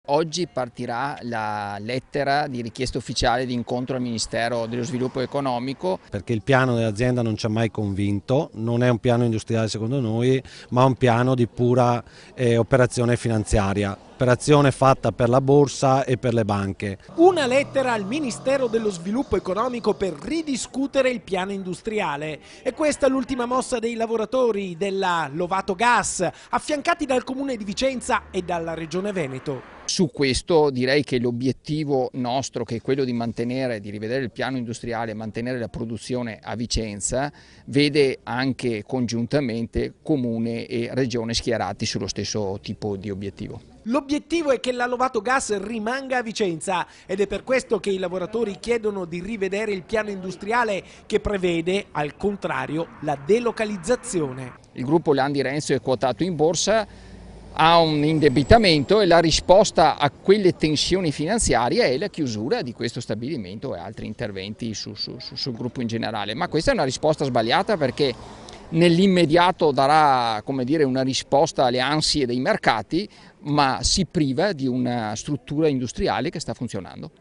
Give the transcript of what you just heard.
Oggi partirà la lettera di richiesta ufficiale di incontro al Ministero dello Sviluppo Economico. Perché il piano dell'azienda non ci ha mai convinto, non è un piano industriale secondo noi, ma un piano di pura operazione finanziaria, operazione fatta per la borsa e per le banche. Una lettera al Ministero dello Sviluppo Economico per ridiscutere il piano industriale. E questa è l'ultima mossa dei lavoratori della Lovato Gas, affiancati dal Comune di Vicenza e dalla Regione Veneto. Su questo direi che l'obiettivo nostro, che è quello di mantenere, di rivedere il piano industriale e mantenere la produzione a Vicenza, vede anche congiuntamente Comune e Regione schierati sullo stesso tipo di obiettivo. L'obiettivo è che la Lovato Gas rimanga a Vicenza ed è per questo che i lavoratori chiedono di rivedere il piano industriale che prevede, al contrario, la delocalizzazione. Il gruppo Landi Renzo è quotato in borsa, ha un indebitamento e la risposta a quelle tensioni finanziarie è la chiusura di questo stabilimento e altri interventi sul gruppo in generale. Ma questa è una risposta sbagliata perché nell'immediato darà, come dire, una risposta alle ansie dei mercati, ma si priva di una struttura industriale che sta funzionando.